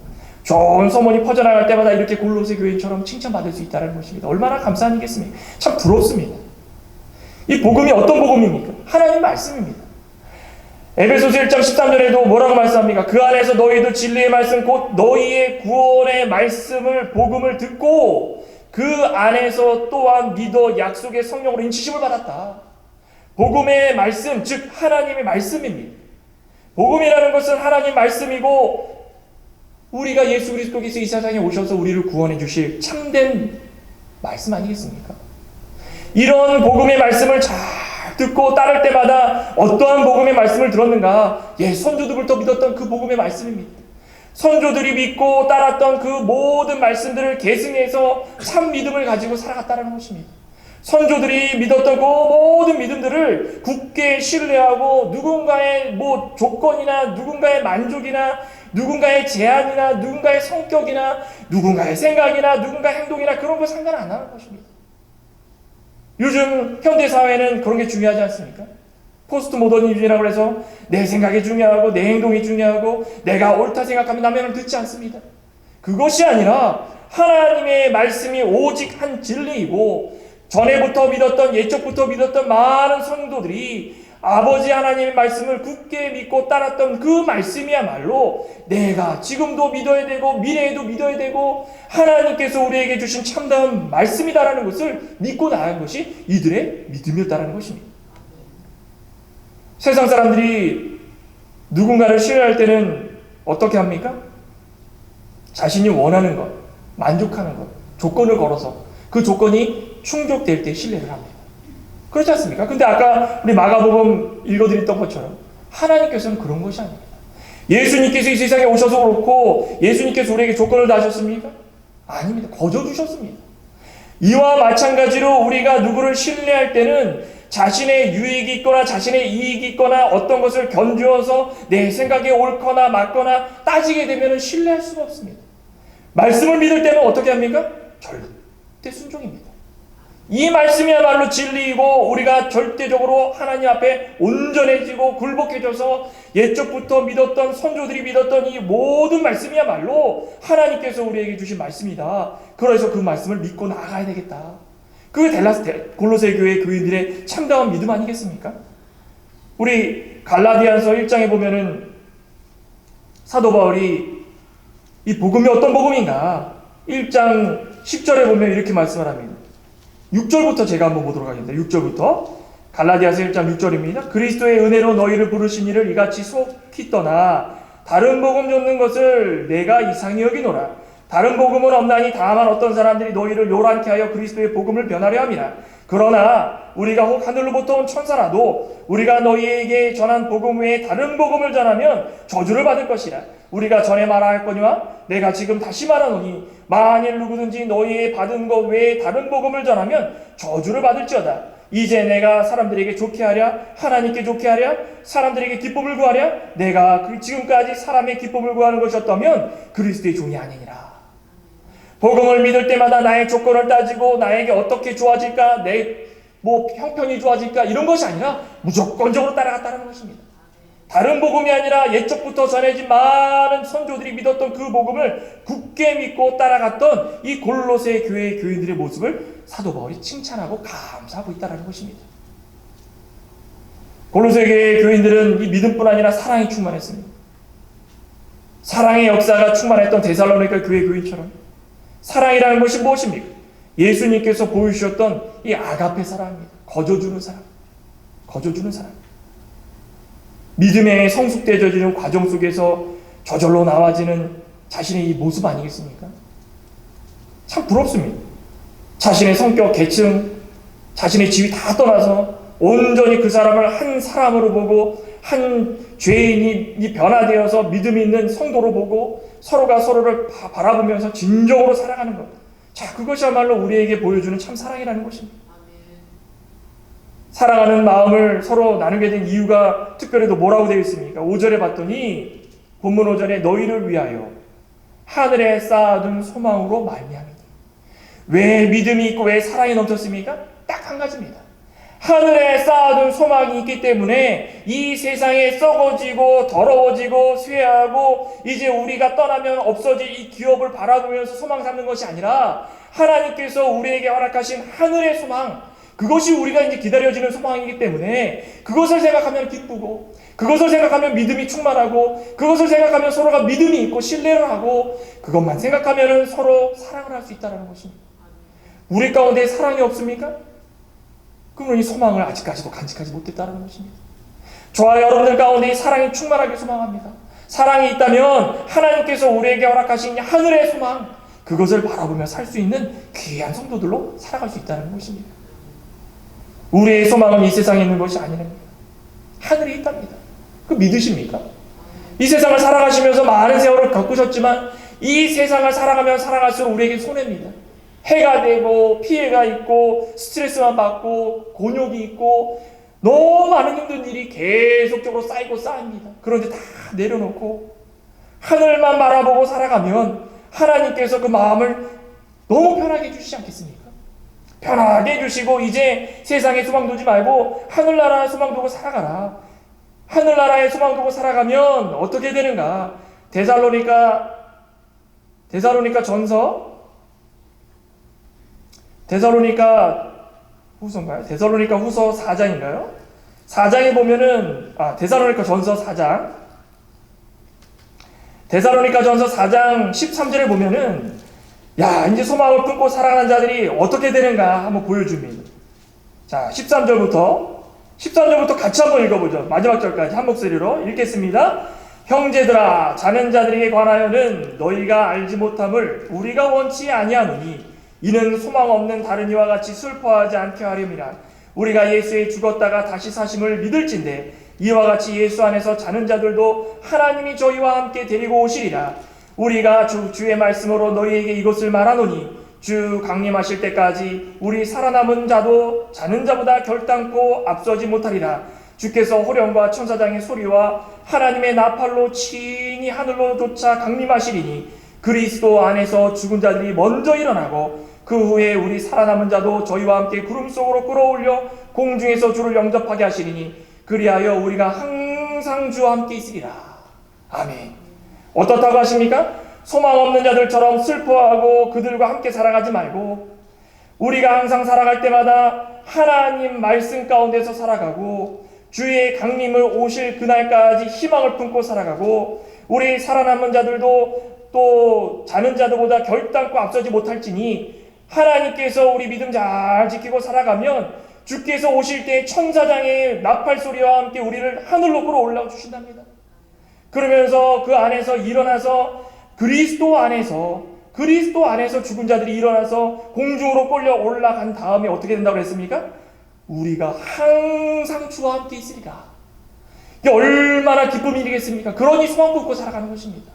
좋은 소문이 퍼져나갈 때마다 이렇게 골로새 교인처럼 칭찬받을 수 있다는 것입니다. 얼마나 감사한 일이겠습니까? 참 부럽습니다. 이 복음이 어떤 복음입니까? 하나님 말씀입니다. 에베소서 1장 13절에도 뭐라고 말씀합니까? 그 안에서 너희도 진리의 말씀 곧 너희의 구원의 말씀을 복음을 듣고 그 안에서 또한 믿어 약속의 성령으로 인치심을 받았다. 복음의 말씀, 즉 하나님의 말씀입니다. 복음이라는 것은 하나님 말씀이고 우리가 예수 그리스도께서 이 세상에 오셔서 우리를 구원해 주실 참된 말씀 아니겠습니까? 이런 복음의 말씀을 잘 듣고 따를 때마다 어떠한 복음의 말씀을 들었는가? 선조들부터 믿었던 그 복음의 말씀입니다. 선조들이 믿고 따랐던 그 모든 말씀들을 계승해서 참 믿음을 가지고 살아갔다는 것입니다. 선조들이 믿었던 그 모든 믿음들을 굳게 신뢰하고 누군가의 조건이나 누군가의 만족이나 누군가의 제안이나 누군가의 성격이나 누군가의 생각이나 누군가의 행동이나 그런 거 상관 안 하는 것입니다. 요즘 현대사회는 그런 게 중요하지 않습니까? 포스트 모더니즘이라고 해서 내 생각이 중요하고 내 행동이 중요하고 내가 옳다 생각하면 남의 듣지 않습니다. 그것이 아니라 하나님의 말씀이 오직 한 진리이고 전에부터 믿었던 예적부터 믿었던 많은 성도들이 아버지 하나님의 말씀을 굳게 믿고 따랐던 그 말씀이야말로 내가 지금도 믿어야 되고 미래에도 믿어야 되고 하나님께서 우리에게 주신 참다운 말씀이다라는 것을 믿고 나간 것이 이들의 믿음이었다는 것입니다. 세상 사람들이 누군가를 신뢰할 때는 어떻게 합니까? 자신이 원하는 것, 만족하는 것, 조건을 걸어서 그 조건이 충족될 때 신뢰를 합니다. 그렇지 않습니까? 근데 아까 우리 마가복음 읽어드렸던 것처럼 하나님께서는 그런 것이 아닙니다. 예수님께서 이 세상에 오셔서 그렇고 예수님께서 우리에게 조건을 다하셨습니까? 아닙니다. 거저 주셨습니다. 이와 마찬가지로 우리가 누구를 신뢰할 때는 자신의 유익이 있거나 자신의 이익이 있거나 어떤 것을 견주어서 내 생각에 옳거나 맞거나 따지게 되면 신뢰할 수가 없습니다. 말씀을 믿을 때는 어떻게 합니까? 절대 순종입니다. 이 말씀이야말로 진리이고 우리가 절대적으로 하나님 앞에 온전해지고 굴복해져서 옛적부터 믿었던 선조들이 믿었던 이 모든 말씀이야말로 하나님께서 우리에게 주신 말씀이다. 그래서 그 말씀을 믿고 나아가야 되겠다. 그게 골로새 교회 교인들의 참다운 믿음 아니겠습니까? 우리 갈라디아서 1장에 보면은 사도 바울이 이 복음이 어떤 복음인가? 1장 10절에 보면 이렇게 말씀을 합니다. 6절부터 제가 한번 보도록 하겠습니다. 6절부터 갈라디아서 1장 6절입니다. 그리스도의 은혜로 너희를 부르신 이를 이같이 속히 떠나 다른 복음 쫓는 것을 내가 이상히 여기노라. 다른 복음은 없나니 다만 어떤 사람들이 너희를 요란케 하여 그리스도의 복음을 변하려 함이라. 그러나 우리가 혹 하늘로부터 온 천사라도 우리가 너희에게 전한 복음 외에 다른 복음을 전하면 저주를 받을 것이라. 우리가 전에 말하였거니와 내가 지금 다시 말하노니 만일 누구든지 너희의 받은 것 외에 다른 복음을 전하면 저주를 받을지어다. 이제 내가 사람들에게 좋게 하랴? 하나님께 좋게 하랴? 사람들에게 기쁨을 구하랴? 내가 지금까지 사람의 기쁨을 구하는 것이었다면 그리스도의 종이 아니니라. 복음을 믿을 때마다 나의 조건을 따지고 나에게 어떻게 좋아질까? 내 형편이 좋아질까? 이런 것이 아니라 무조건적으로 따라갔다는 것입니다. 다른 복음이 아니라 옛적부터 전해진 많은 선조들이 믿었던 그 복음을 굳게 믿고 따라갔던 이 골로새 교회의 교인들의 모습을 사도 바울이 칭찬하고 감사하고 있다는 것입니다. 골로새 교회의 교인들은 이 믿음뿐 아니라 사랑이 충만했습니다. 사랑의 역사가 충만했던 데살로니가 교회 교인처럼 사랑이라는 것이 무엇입니까? 예수님께서 보여주셨던 이 아가페 사랑입니다. 거저주는 사랑. 거저주는 사랑. 믿음의 성숙되어지는 과정 속에서 저절로 나와지는 자신의 이 모습 아니겠습니까? 참 부럽습니다. 자신의 성격, 계층, 자신의 지위 다 떠나서 온전히 그 사람을 한 사람으로 보고 한 죄인이 변화되어서 믿음 있는 성도로 보고 서로가 서로를 바라보면서 진정으로 살아가는 것. 자, 그것이야말로 우리에게 보여주는 참 사랑이라는 것입니다. 사랑하는 마음을 서로 나누게 된 이유가 특별히도 뭐라고 되어 있습니까? 5절에 봤더니 본문 5절에 너희를 위하여 하늘에 쌓아둔 소망으로 말미암이니. 왜 믿음이 있고 왜 사랑이 넘쳤습니까? 딱 한 가지입니다. 하늘에 쌓아둔 소망이 있기 때문에 이 세상에 썩어지고 더러워지고 쇠하고 이제 우리가 떠나면 없어질 이 기업을 바라보면서 소망 삼는 것이 아니라 하나님께서 우리에게 허락하신 하늘의 소망, 그것이 우리가 이제 기다려지는 소망이기 때문에 그것을 생각하면 기쁘고 그것을 생각하면 믿음이 충만하고 그것을 생각하면 서로가 믿음이 있고 신뢰를 하고 그것만 생각하면 서로 사랑을 할 수 있다는 것입니다. 우리 가운데 사랑이 없습니까? 그러면 이 소망을 아직까지도 간직하지 못했다는 것입니다. 저와 여러분들 가운데 이 사랑이 충만하게 소망합니다. 사랑이 있다면 하나님께서 우리에게 허락하신 하늘의 소망, 그것을 바라보며 살 수 있는 귀한 성도들로 살아갈 수 있다는 것입니다. 우리의 소망은 이 세상에 있는 것이 아니랍니다. 하늘에 있답니다. 그 믿으십니까? 이 세상을 살아가시면서 많은 세월을 겪으셨지만 이 세상을 살아가면 살아갈수록 우리에게 손해입니다. 해가 되고 피해가 있고 스트레스만 받고 곤욕이 있고 너무 많은 힘든 일이 계속적으로 쌓이고 쌓입니다. 그런데 다 내려놓고 하늘만 바라보고 살아가면 하나님께서 그 마음을 너무 편하게 해주시지 않겠습니까? 편하게 해주시고 이제 세상에 소망 두지 말고 하늘나라에 소망 두고 살아가라. 하늘나라에 소망 두고 살아가면 어떻게 되는가? 데살로니가 후서인가요? 데살로니가 후서 4장인가요? 4장에 보면은 데살로니가 전서 4장 데살로니가 전서 4장 13절에 보면은 이제 소망을 품고 살아가는 자들이 어떻게 되는가 한번 보여줍니다. 자, 13절부터 같이 한번 읽어보죠. 마지막 절까지 한 목소리로 읽겠습니다. 형제들아, 자는 자들에게 관하여는 너희가 알지 못함을 우리가 원치 아니하노니 이는 소망 없는 다른 이와 같이 슬퍼하지 않게 하렴이라. 우리가 예수에 죽었다가 다시 사심을 믿을진대 이와 같이 예수 안에서 자는 자들도 하나님이 저희와 함께 데리고 오시리라. 우리가 주의 말씀으로 너희에게 이것을 말하노니 주 강림하실 때까지 우리 살아남은 자도 자는 자보다 결단코 앞서지 못하리라. 주께서 호령과 천사장의 소리와 하나님의 나팔로 친히 하늘로 쫓아 강림하시리니 그리스도 안에서 죽은 자들이 먼저 일어나고 그 후에 우리 살아남은 자도 저희와 함께 구름 속으로 끌어올려 공중에서 주를 영접하게 하시리니 그리하여 우리가 항상 주와 함께 있으리라. 아멘. 어떻다고 하십니까? 소망 없는 자들처럼 슬퍼하고 그들과 함께 살아가지 말고 우리가 항상 살아갈 때마다 하나님 말씀 가운데서 살아가고 주의 강림을 오실 그날까지 희망을 품고 살아가고 우리 살아남은 자들도 또 자는 자들보다 결단코 앞서지 못할지니 하나님께서 우리 믿음 잘 지키고 살아가면 주께서 오실 때 천사장의 나팔 소리와 함께 우리를 하늘로 끌어올라 주신답니다. 그러면서 그 안에서 일어나서 그리스도 안에서 죽은 자들이 일어나서 공중으로 끌려 올라간 다음에 어떻게 된다고 했습니까? 우리가 항상 주와 함께 있으리라. 이게 얼마나 기쁜 일이겠습니까? 그러니 소망 품고 살아가는 것입니다.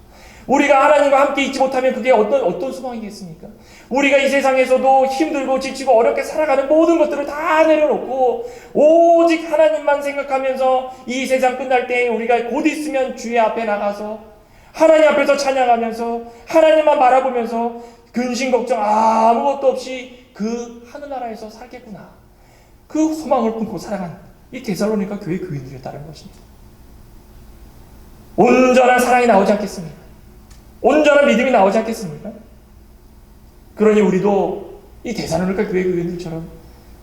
우리가 하나님과 함께 있지 못하면 그게 어떤 소망이겠습니까? 우리가 이 세상에서도 힘들고 지치고 어렵게 살아가는 모든 것들을 다 내려놓고 오직 하나님만 생각하면서 이 세상 끝날 때 우리가 곧 있으면 주의 앞에 나가서 하나님 앞에서 찬양하면서 하나님만 바라보면서 근심 걱정 아무것도 없이 그 하늘나라에서 살겠구나. 그 소망을 품고 살아가는 이 데살로니가 교회 교인들이었다는 것입니다. 온전한 사랑이 나오지 않겠습니까? 온전한 믿음이 나오지 않겠습니까? 그러니 우리도 이 데살로니가 교회 교인들처럼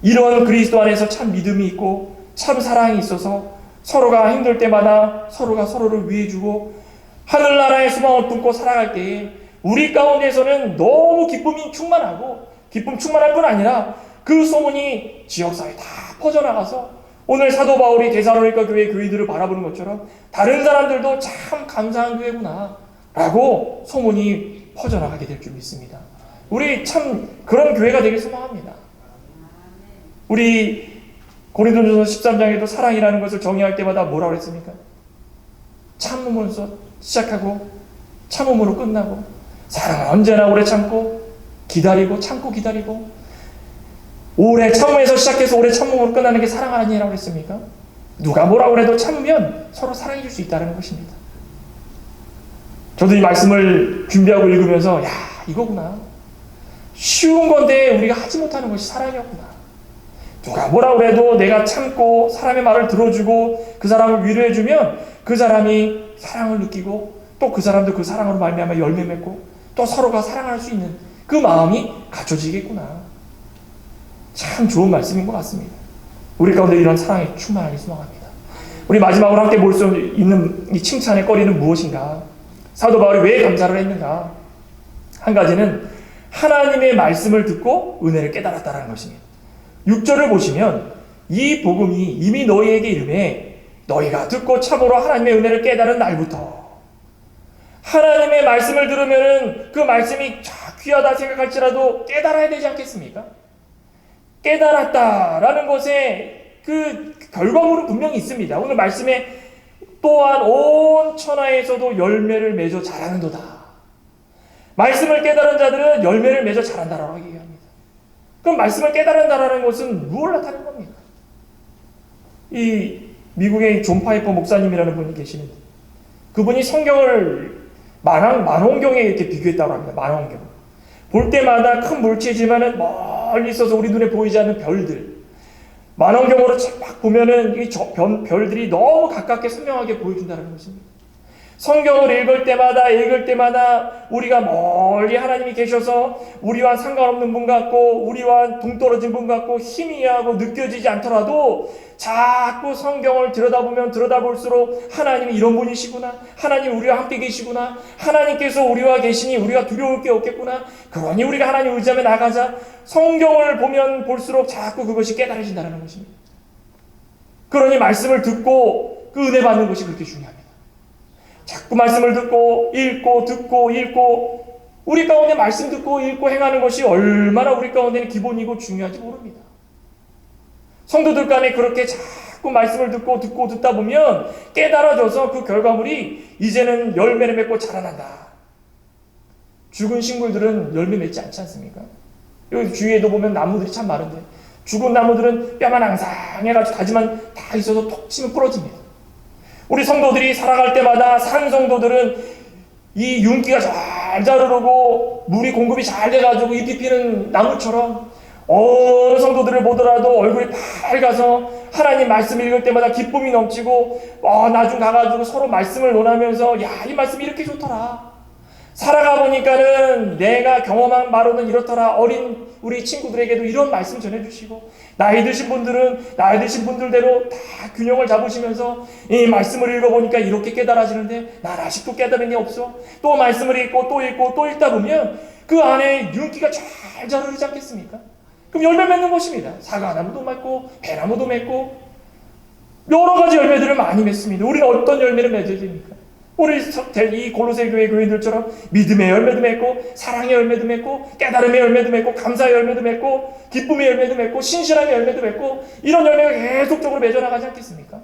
이런 그리스도 안에서 참 믿음이 있고 참 사랑이 있어서 서로가 힘들 때마다 서로가 서로를 위해주고 하늘나라의 소망을 품고 살아갈 때에 우리 가운데서는 너무 기쁨이 충만하고 기쁨 충만할 뿐 아니라 그 소문이 지역사회에 다 퍼져나가서 오늘 사도 바울이 데살로니가 교회 교인들을 바라보는 것처럼 다른 사람들도 참 감사한 교회구나 라고 소문이 퍼져나가게 될 줄 믿습니다. 우리 참 그런 교회가 되길 소망합니다. 우리 고린도전서 13장에도 사랑이라는 것을 정의할 때마다 뭐라고 그랬습니까? 참음으로서 시작하고 참음으로 끝나고 사랑은 언제나 오래 참고 기다리고 참고 기다리고 오래 참음에서 시작해서 오래 참음으로 끝나는 게 사랑 아니라고 그랬습니까? 누가 뭐라고 해도 참으면 서로 사랑해 줄 수 있다는 것입니다. 저도 이 말씀을 준비하고 읽으면서 야 이거구나. 쉬운 건데 우리가 하지 못하는 것이 사랑이었구나. 누가 뭐라고 해도 내가 참고 사람의 말을 들어주고 그 사람을 위로해주면 그 사람이 사랑을 느끼고 또 그 사람도 그 사랑으로 말미암아 열매 맺고 또 서로가 사랑할 수 있는 그 마음이 갖춰지겠구나. 참 좋은 말씀인 것 같습니다. 우리 가운데 이런 사랑이 충만하게 소망합니다. 우리 마지막으로 함께 볼 수 있는 이 칭찬의 거리는 무엇인가? 사도 바울이 왜 감사를 했는가? 한 가지는 하나님의 말씀을 듣고 은혜를 깨달았다는 것입니다. 6절을 보시면 이 복음이 이미 너희에게 이르매 너희가 듣고 참으로 하나님의 은혜를 깨달은 날부터 하나님의 말씀을 들으면 그 말씀이 귀하다 생각할지라도 깨달아야 되지 않겠습니까? 깨달았다라는 것에 그 결과물은 분명히 있습니다. 오늘 말씀에 또한 온 천하에서도 열매를 맺어 자라는도다. 말씀을 깨달은 자들은 열매를 맺어 자란다라고 얘기합니다. 그럼 말씀을 깨달은다라는 것은 무엇을 나타내는 겁니까? 이 미국의 존 파이퍼 목사님이라는 분이 계시는데 그분이 성경을 만원경에 이렇게 비교했다고 합니다. 만원경. 볼 때마다 큰 물체지만은 멀리 있어서 우리 눈에 보이지 않는 별들. 만원경으로 막 보면은 이 별들이 너무 가깝게 선명하게 보여준다는 것입니다. 성경을 읽을 때마다 우리가 멀리 하나님이 계셔서 우리와 상관없는 분 같고 우리와 동떨어진 분 같고 희미하고 느껴지지 않더라도 자꾸 성경을 들여다볼수록 하나님이 이런 분이시구나. 하나님 우리와 함께 계시구나. 하나님께서 우리와 계시니 우리가 두려울 게 없겠구나. 그러니 우리가 하나님 의지하며 나가자. 성경을 보면 볼수록 자꾸 그것이 깨달아진다는 것입니다. 그러니 말씀을 듣고 그 은혜 받는 것이 그렇게 중요합니다. 자꾸 말씀을 듣고 읽고 우리 가운데 말씀 듣고 읽고 행하는 것이 얼마나 우리 가운데는 기본이고 중요한지 모릅니다. 성도들 간에 그렇게 자꾸 말씀을 듣다 보면 깨달아져서 그 결과물이 이제는 열매를 맺고 자라난다. 죽은 식물들은 열매 맺지 않지 않습니까? 여기 주위에도 보면 나무들이 참 많은데 죽은 나무들은 뼈만 앙상해가지고 가지만 다 있어서 톡 치면 부러집니다. 우리 성도들이 살아갈 때마다 산 성도들은 이 윤기가 잘 흐르고 물이 공급이 잘 돼가지고 잎이 피는 나무처럼 어느 성도들을 보더라도 얼굴이 밝아서 하나님 말씀 읽을 때마다 기쁨이 넘치고 나중 가가지고 서로 말씀을 논하면서 야, 이 말씀이 이렇게 좋더라. 살아가 보니까는 내가 경험한 바로는 이렇더라. 어린 우리 친구들에게도 이런 말씀 전해주시고 나이 드신 분들은 나이 드신 분들대로 다 균형을 잡으시면서 이 말씀을 읽어보니까 이렇게 깨달아지는데 난 아직도 깨달은 게 없어. 또 말씀을 읽고 또 읽다 보면 그 안에 윤기가 잘 흐르지 않겠습니까? 그럼 열매 맺는 것입니다. 사과나무도 맺고 배나무도 맺고 여러 가지 열매들을 많이 맺습니다. 우리는 어떤 열매를 맺어야 됩니까? 우리 이 골로새 교회 교인들처럼 믿음의 열매도 맺고 사랑의 열매도 맺고 깨달음의 열매도 맺고 감사의 열매도 맺고 기쁨의 열매도 맺고 신실함의 열매도 맺고 이런 열매가 계속적으로 맺어나가지 않겠습니까?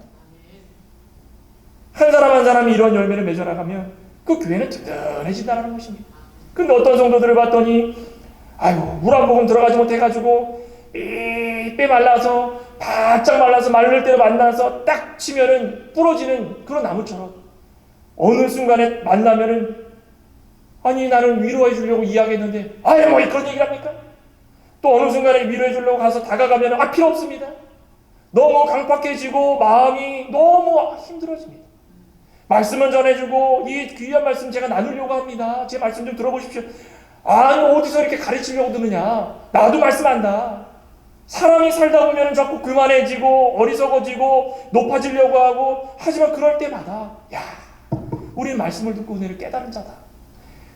한 사람 한 사람이 이런 열매를 맺어나가면 그 교회는 든든해진다는 것입니다. 근데 어떤 성도들을 봤더니 물 한 모금 들어가지 못해가지고 삐 말라서 바짝 말라서 마를 대로 만나서 딱 치면은 부러지는 그런 나무처럼 어느 순간에 만나면은 나는 위로해 주려고 이야기했는데 뭐 그런 얘기를 합니까? 또 어느 순간에 위로해 주려고 가서 다가가면은 필요 없습니다. 너무 강팍해지고 마음이 너무 힘들어집니다. 말씀은 전해주고 이 귀한 말씀 제가 나누려고 합니다. 제 말씀 좀 들어보십시오. 어디서 이렇게 가르치려고 드느냐. 나도 말씀 안다. 사람이 살다 보면 자꾸 교만해지고 어리석어지고 높아지려고 하고 하지만 그럴 때마다 우리는 말씀을 듣고 은혜를 깨달은 자다.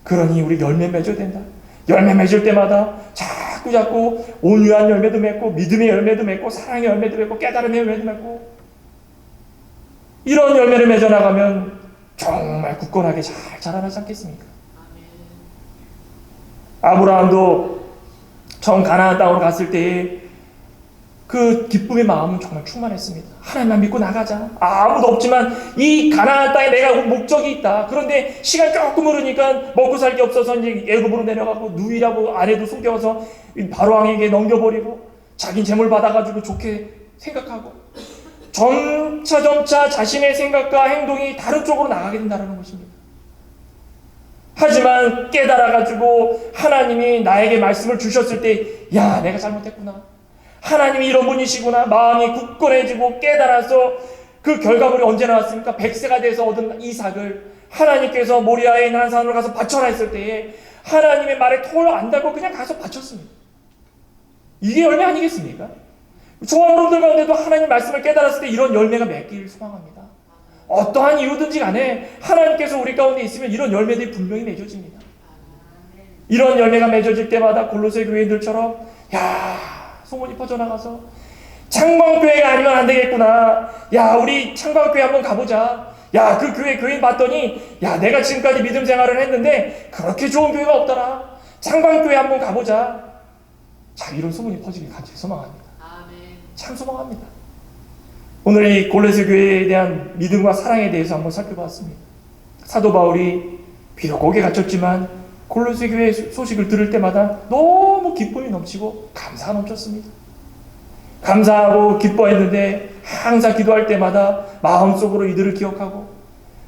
그러니 우리 열매 맺어야 된다. 열매 맺을 때마다 자꾸 온유한 열매도 맺고 믿음의 열매도 맺고 사랑의 열매도 맺고 깨달음의 열매도 맺고 이런 열매를 맺어 나가면 정말 굳건하게 잘 자라나지 않겠습니까? 아브라함도 전 가나안 땅으로 갔을 때에 그 기쁨의 마음은 정말 충만했습니다. 하나님만 믿고 나가자. 아무도 없지만 이 가나안 땅에 내가 목적이 있다. 그런데 시간 조금 흐르니까 먹고 살 게 없어서 이제 애굽으로 내려가고 누이라고 아내도 속여서 바로왕에게 넘겨버리고 자긴 재물 받아가지고 좋게 생각하고 점차 자신의 생각과 행동이 다른 쪽으로 나가게 된다는 것입니다. 하지만 깨달아가지고 하나님이 나에게 말씀을 주셨을 때 야, 내가 잘못했구나. 하나님이 이런 분이시구나. 마음이 굳건해지고 깨달아서 그 결과물이 언제 나왔습니까? 100세가 돼서 얻은 이삭을 하나님께서 모리아에 있는 한 산으로 가서 바쳐라 했을 때에 하나님의 말에 토를 안 달고 그냥 가서 바쳤습니다. 이게 열매 아니겠습니까? 저와 여러분들 가운데도 하나님 말씀을 깨달았을 때 이런 열매가 맺기를 소망합니다. 어떠한 이유든지 간에 하나님께서 우리 가운데 있으면 이런 열매들이 분명히 맺어집니다. 이런 열매가 맺어질 때마다 골로새 교회들처럼 야, 소문이 퍼져나가서 창광교회가 아니면 안 되겠구나. 야, 우리 창광교회 한번 가보자. 야, 그 교회 교인 봤더니 야, 내가 지금까지 믿음 생활을 했는데 그렇게 좋은 교회가 없더라. 창광교회 한번 가보자. 자, 이런 소문이 퍼지길 간절히 소망합니다. 참 소망합니다. 오늘 이 골로새 교회에 대한 믿음과 사랑에 대해서 한번 살펴봤습니다. 사도 바울이 비록 옥에 갇혔지만 골로새 교회 소식을 들을 때마다 너무 기쁨이 넘치고 감사가 넘쳤습니다. 감사하고 기뻐했는데 항상 기도할 때마다 마음속으로 이들을 기억하고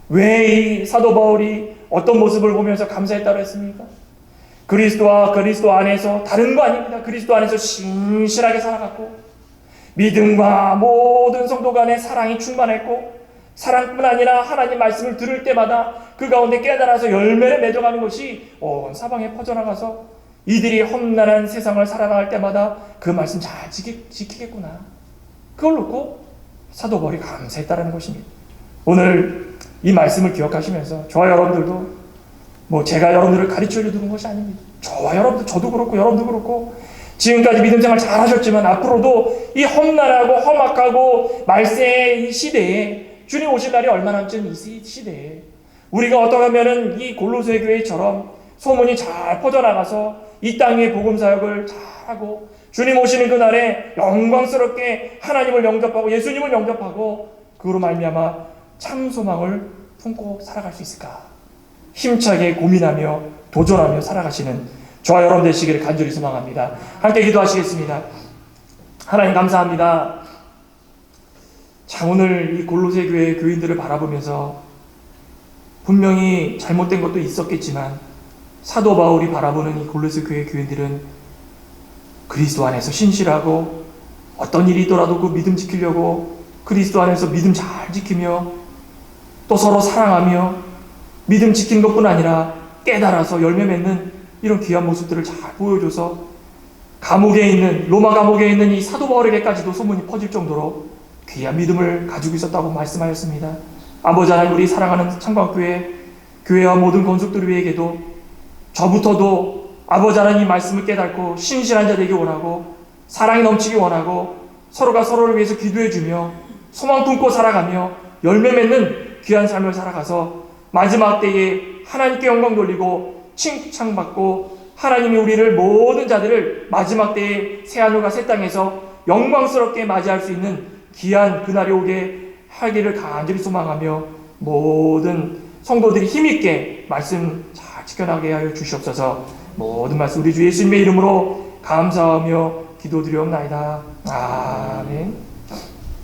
왜 이 사도 바울이 어떤 모습을 보면서 감사했다고 했습니까? 그리스도와 그리스도 안에서 다른 거 아닙니다. 그리스도 안에서 신실하게 살아갔고 믿음과 모든 성도 간의 사랑이 충만했고 사랑뿐 아니라 하나님 말씀을 들을 때마다 그 가운데 깨달아서 열매를 맺어가는 것이 온 사방에 퍼져나가서 이들이 험난한 세상을 살아갈 때마다 그 말씀 잘 지키겠구나. 그걸 놓고 사도 바울이 감사했다는 것입니다. 오늘 이 말씀을 기억하시면서 저와 여러분들도 제가 여러분들을 가르쳐 주는 것이 아닙니다. 저와 여러분들, 저도 그렇고 여러분도 그렇고 지금까지 믿음 생활 잘 하셨지만 앞으로도 이 험난하고 험악하고 말세의 이 시대에 주님 오실 날이 얼마 남지 않은 이 시대에 우리가 어떻게 하면은 이 골로새 교회처럼 소문이 잘 퍼져나가서 이 땅의 복음 사역을 잘하고 주님 오시는 그날에 영광스럽게 하나님을 영접하고 예수님을 영접하고 그로 말미암아 참 소망을 품고 살아갈 수 있을까? 힘차게 고민하며 도전하며 살아가시는 저와 여러분 되시기를 간절히 소망합니다. 함께 기도하시겠습니다. 하나님 감사합니다. 자, 오늘 이 골로새 교회 교인들을 바라보면서 분명히 잘못된 것도 있었겠지만 사도 바울이 바라보는 이 골로새 교회 교인들은 그리스도 안에서 신실하고 어떤 일이 있더라도 그 믿음 지키려고 그리스도 안에서 믿음 잘 지키며 또 서로 사랑하며 믿음 지킨 것뿐 아니라 깨달아서 열매 맺는 이런 귀한 모습들을 잘 보여줘서 감옥에 있는 로마 감옥에 있는 이 사도 바울에게까지도 소문이 퍼질 정도로 귀한 믿음을 가지고 있었다고 말씀하였습니다. 아버지 하나님, 우리 사랑하는 창광교회 교회와 모든 건축들 위에게도 저부터도 아버지 하나님 말씀을 깨닫고 신실한 자 되기 원하고 사랑이 넘치기 원하고 서로가 서로를 위해서 기도해주며 소망 품고 살아가며 열매 맺는 귀한 삶을 살아가서 마지막 때에 하나님께 영광 돌리고 칭찬받고 하나님이 우리를 모든 자들을 마지막 때에 새하늘과 새 땅에서 영광스럽게 맞이할 수 있는 귀한 그날이 오게 하기를 간절히 소망하며 모든 성도들이 힘있게 말씀 잘 지켜나가게 하여 주시옵소서. 모든 말씀 우리 주 예수님의 이름으로 감사하며 기도드리옵나이다. 아멘.